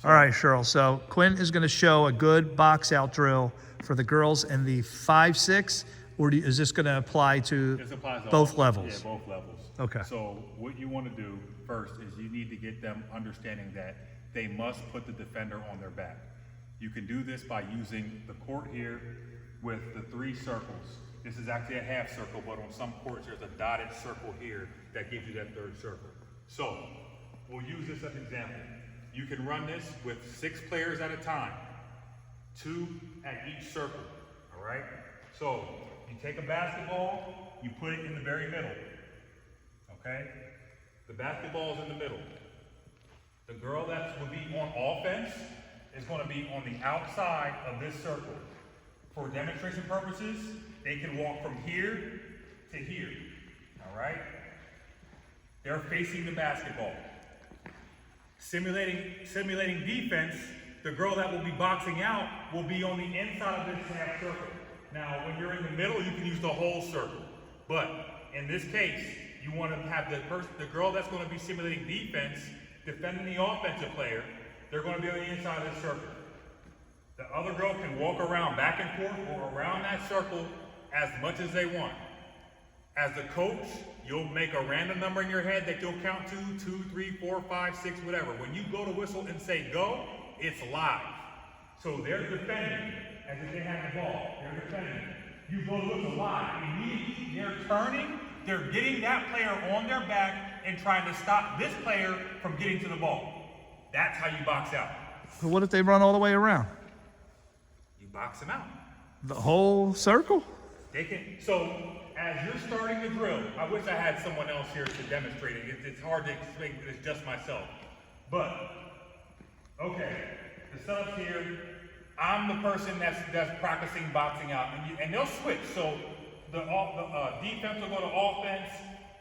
All right, Cheryl. So Quinn is going to show a good box out drill for the girls and the 5-6, or is this going to apply to both levels? Yeah, both levels. Okay. So what you want to do first is you need to get them understanding that they must put the defender on their back. You can do this by using the court here with the 3 circles. This is actually a half circle, but on some courts there's a dotted circle here that gives you that 3rd circle. So we'll use this as an example. You can run this with 6 players at a time, 2 at each circle, all right? So you take a basketball, you put it in the very middle, okay? The basketball is in the middle. The girl that will be on offense is going to be on the outside of this circle. For demonstration purposes, they can walk from here to here, all right? They're facing the basketball. Simulating defense, the girl that will be boxing out will be on the inside of this half circle. Now, when you're in the middle, you can use the whole circle. But in this case, you want to have the girl that's going to be simulating defense, defending the offensive player, they're going to be on the inside of this circle. The other girl can walk around back and forth or around that circle as much as they want. As the coach, you'll make a random number in your head that you'll count to 2, 3, 4, 5, 6, whatever. When you go to whistle and say go, it's live. So they're defending as if they had the ball. They're defending. You go to whistle live. Immediately, they're turning. They're getting that player on their back and trying to stop this player from getting to the ball. That's how you box out. So what if they run all the way around? You box them out. The whole circle? They can. So as you're starting the drill, I wish I had someone else here to demonstrate it. It's hard to explain it just myself. But okay, the setup's here. I'm the person that's practicing boxing out, and they'll switch. So the defense will go to offense.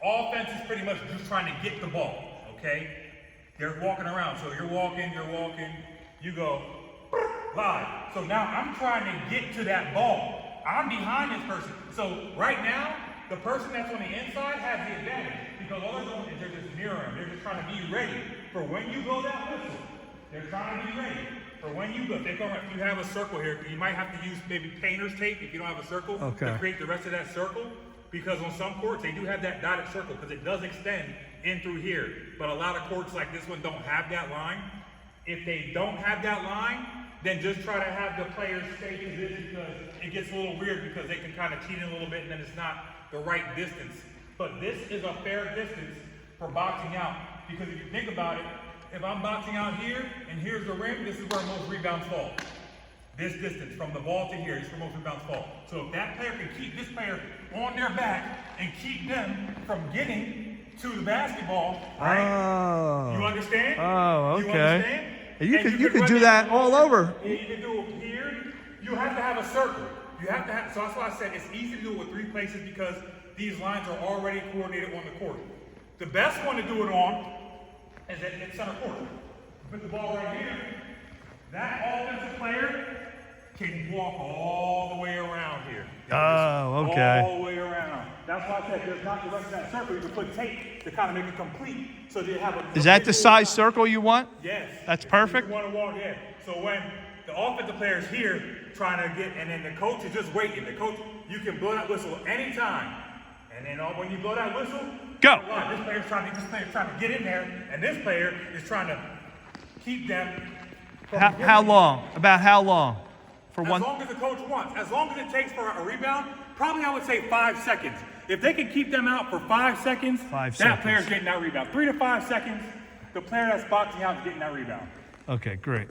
Offense is pretty much just trying to get the ball. Okay, they're walking around. So you're walking. You go live. So now I'm trying to get to that ball. I'm behind this person. So right now, the person that's on the inside has the advantage because all they're doing is they're just mirroring. They're just trying to be ready for when you go that whistle. They're trying to be ready for when you go. If you have a circle here, you might have to use maybe painter's tape if you don't have a circle to create the rest of that circle. Because on some courts, they do have that dotted circle because it does extend in through here. But a lot of courts like this one don't have that line. If they don't have that line, then just try to have the players stay positioned because it gets a little weird because they can kind of cheat in a little bit and then it's not the right distance. But this is a fair distance for boxing out because if you think about it, if I'm boxing out here and here's the rim, this is where most rebounds fall. This distance from the ball to here is where most rebounds fall. So if that player can keep this player on their back and keep them from getting to the basketball, right? Oh. You understand? Oh, okay. You understand? You can do that all over. You can do it here. You have to have a circle. You have to have, so that's why I said it's easy to do it with 3 places because these lines are already coordinated on the court. The best one to do it on is at center court. Put the ball right here. That offensive player can walk all the way around here. Oh, okay. All the way around. That's why I said there's not the rest of that circle. You can put tape to kind of make it complete so that you have a. Is that the size circle you want? Yes. That's perfect? You want to walk, yeah. So when the offensive player is here trying to get, and then the coach is just waiting. The coach, you can blow that whistle anytime. And then when you blow that whistle, go. This player's trying to get in there, and this player is trying to keep them. How long? About how long? For as long as the coach wants. As long as it takes for a rebound, probably I would say 5 seconds. If they can keep them out for 5 seconds, that player's getting that rebound. 3 to 5 seconds, the player that's boxing out is getting that rebound. Okay, great.